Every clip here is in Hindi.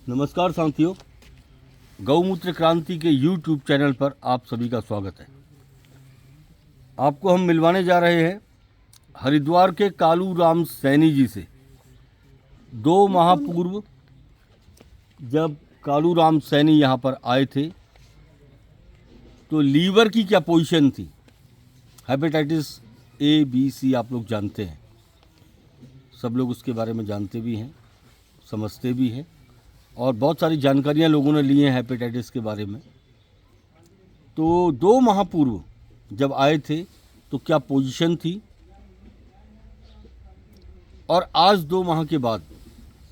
नमस्कार साथियों, गौमूत्र क्रांति के YouTube चैनल पर आप सभी का स्वागत है। आपको हम मिलवाने जा रहे हैं हरिद्वार के कालू राम सैनी जी से। 2 माह पूर्व जब कालू राम सैनी यहाँ पर आए थे तो लीवर की क्या पोजीशन थी, हेपेटाइटिस A, B, C आप लोग जानते हैं, सब लोग उसके बारे में जानते भी हैं, समझते भी हैं और बहुत सारी जानकारियां लोगों ने ली हैं हेपेटाइटिस के बारे में। तो 2 माह पूर्व जब आए थे तो क्या पोजीशन थी और आज 2 माह के बाद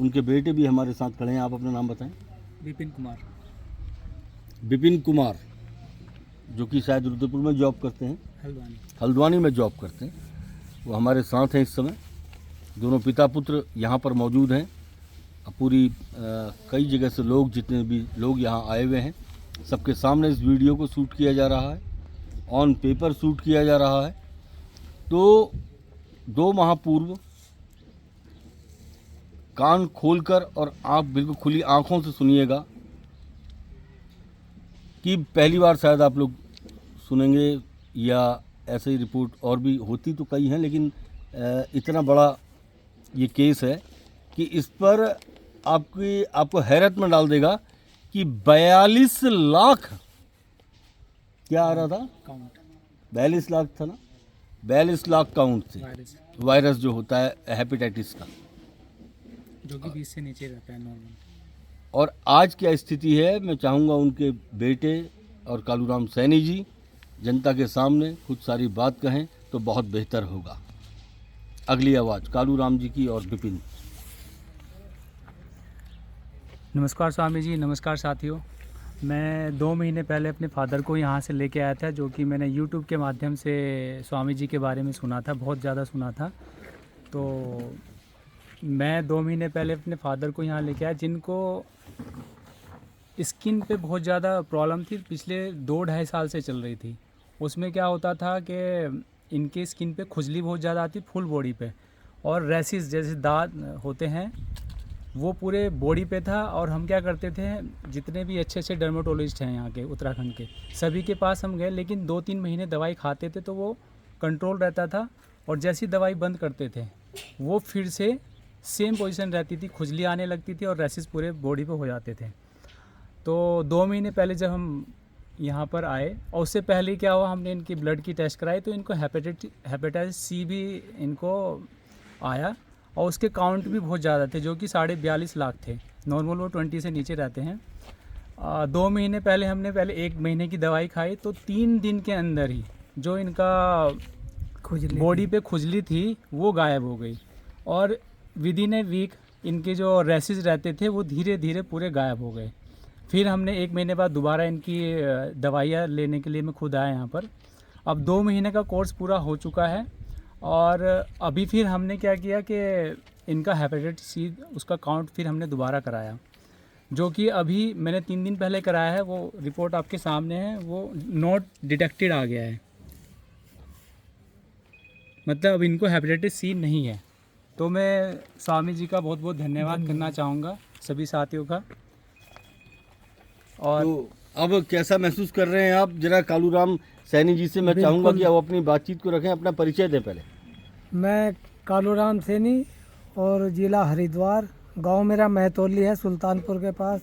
उनके बेटे भी हमारे साथ खड़े हैं। आप अपना नाम बताएं। विपिन कुमार, जो कि शायद रुद्रपुर में जॉब करते हैं, हल्द्वानी में जॉब करते हैं, वो हमारे साथ हैं इस समय। दोनों पिता पुत्र यहाँ पर मौजूद हैं। पूरी कई जगह से लोग, जितने भी लोग यहाँ आए हुए हैं, सबके सामने इस वीडियो को शूट किया जा रहा है, ऑन पेपर शूट किया जा रहा है। तो 2 माह पूर्व कान खोलकर और आँख बिल्कुल खुली आँखों से सुनिएगा कि पहली बार शायद आप लोग सुनेंगे, या ऐसे ही रिपोर्ट और भी होती तो कई हैं, लेकिन इतना बड़ा ये केस है कि इस पर आपको हैरत में डाल देगा कि 42 लाख क्या आ रहा था, काउंट 42 लाख था ना, 42 लाख काउंट थे वायरस जो होता है हेपेटाइटिस का, जो कि 20 से नीचे रहता है नॉर्मल। और आज क्या स्थिति है, मैं चाहूँगा उनके बेटे और कालू राम सैनी जी जनता के सामने कुछ सारी बात कहें तो बहुत बेहतर होगा। अगली आवाज़ कालू राम जी की और विपिन। नमस्कार स्वामी जी, नमस्कार साथियों। मैं 2 महीने पहले अपने फादर को यहाँ से लेके आया था, जो कि मैंने YouTube के माध्यम से स्वामी जी के बारे में सुना था, बहुत ज़्यादा सुना था। तो मैं 2 महीने पहले अपने फादर को यहाँ लेके आया, जिनको स्किन पे बहुत ज़्यादा प्रॉब्लम थी, पिछले 2-2.5 साल से चल रही थी। उसमें क्या होता था कि इनके स्किन पे खुजली बहुत ज़्यादा आती, फुल बॉडी पे, और रैशेस जैसे दाग होते हैं वो पूरे बॉडी पे था। और हम क्या करते थे, जितने भी अच्छे अच्छे डर्मेटोलॉजिस्ट हैं यहाँ के उत्तराखंड के, सभी के पास हम गए, लेकिन 2-3 महीने दवाई खाते थे तो वो कंट्रोल रहता था, और जैसी दवाई बंद करते थे वो फिर से सेम पोजीशन रहती थी, खुजली आने लगती थी और रैशेस पूरे बॉडी पे हो जाते थे। तो 2 महीने पहले जब हम यहाँ पर आए, और उससे पहले क्या हुआ, हमने इनकी ब्लड की टेस्ट कराई तो इनको हेपेटाइटिस C भी इनको आया, और उसके काउंट भी बहुत ज़्यादा थे, जो कि 42.5 लाख थे। नॉर्मल वो 20 से नीचे रहते हैं। 2 महीने पहले हमने 1 महीने की दवाई खाई, तो 3 दिन के अंदर ही जो इनका बॉडी पे खुजली थी वो गायब हो गई, और विदिन ए वीक इनके जो रैशेस रहते थे वो धीरे धीरे पूरे गायब हो गए। फिर हमने 1 महीने बाद दोबारा इनकी दवाइयाँ लेने के लिए मैं खुद आया यहाँ पर। अब 2 महीने का कोर्स पूरा हो चुका है, और अभी फिर हमने क्या किया कि इनका हेपेटाइटिस C उसका काउंट फिर हमने दोबारा कराया, जो कि अभी मैंने 3 दिन पहले कराया है। वो रिपोर्ट आपके सामने है, वो नॉट डिटेक्टेड आ गया है, मतलब अब इनको हेपेटाइटिस C नहीं है। तो मैं स्वामी जी का बहुत बहुत धन्यवाद करना चाहूँगा, सभी साथियों का। और तो अब कैसा महसूस कर रहे हैं आप? जरा कालू राम सैनी जी से मैं चाहूँगा कि आप अपनी बातचीत को रखें, अपना परिचय दें पहले। मैं कालू राम सैनी, और ज़िला हरिद्वार, गांव मेरा महतौली है, सुल्तानपुर के पास।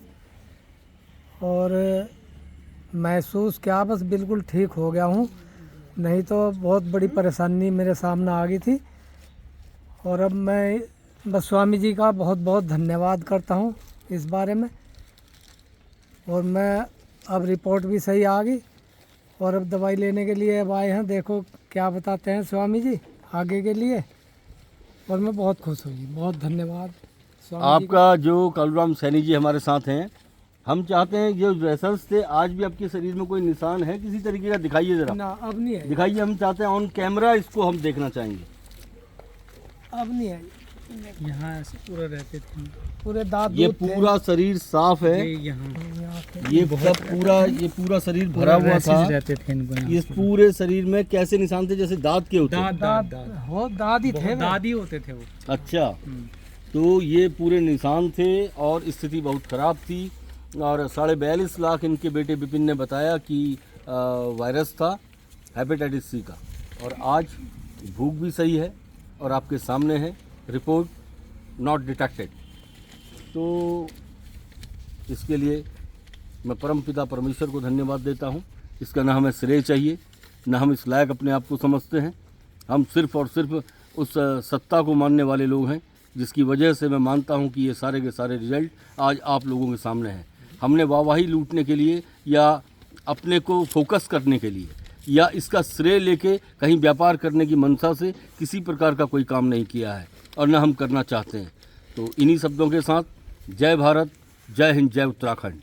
और महसूस क्या, बस बिल्कुल ठीक हो गया हूँ, नहीं तो बहुत बड़ी परेशानी मेरे सामने आ गई थी। और अब मैं बस स्वामी जी का बहुत बहुत धन्यवाद करता हूँ इस बारे में। और मैं अब रिपोर्ट भी सही आ गई, और अब दवाई लेने के लिए अब आए हैं, देखो क्या बताते हैं स्वामी जी आगे के लिए। और मैं बहुत खुश हुई, बहुत धन्यवाद स्वामी जी आपका। जो कालू राम सैनी जी हमारे साथ हैं, हम चाहते हैं जो रैशेस थे, आज भी आपके शरीर में कोई निशान है किसी तरीके का? दिखाइए जरा। ना, अब नहीं है, दिखाइए, हम चाहते हैं ऑन कैमरा इसको हम देखना चाहेंगे। अब नहीं है। यहाँ से पूरा रहते थे, पूरे दांत ये दूध थे। पूरा शरीर साफ है, यहाँ यहाँ पे ये पूरा शरीर भरा हुआ था। रैशेस रहते थे इनको यहाँ। इस पूरे शरीर में कैसे निशान थे? जैसे दांत के होते हैं। दाद दांत ही थे, दादी होते थे वो। अच्छा, तो ये पूरे निशान थे और स्थिति बहुत ख़राब थी और 42.5 लाख इनके बेटे विपिन ने बताया कि वायरस था हेपेटाइटिस सी का। और आज भूख भी सही है और आपके सामने है रिपोर्ट नॉट डिटेक्टेड। तो इसके लिए मैं परमपिता परमेश्वर को धन्यवाद देता हूँ। इसका ना हमें श्रेय चाहिए, ना हम इस लायक अपने आप को समझते हैं। हम सिर्फ और सिर्फ उस सत्ता को मानने वाले लोग हैं, जिसकी वजह से मैं मानता हूं कि ये सारे के सारे रिजल्ट आज आप लोगों के सामने हैं। हमने वाहवाही लूटने के लिए या अपने को फोकस करने के लिए या इसका श्रेय लेके कहीं व्यापार करने की मंशा से किसी प्रकार का कोई काम नहीं किया है और न हम करना चाहते हैं। तो इन्हीं शब्दों के साथ जय भारत, जय हिंद, जय उत्तराखंड।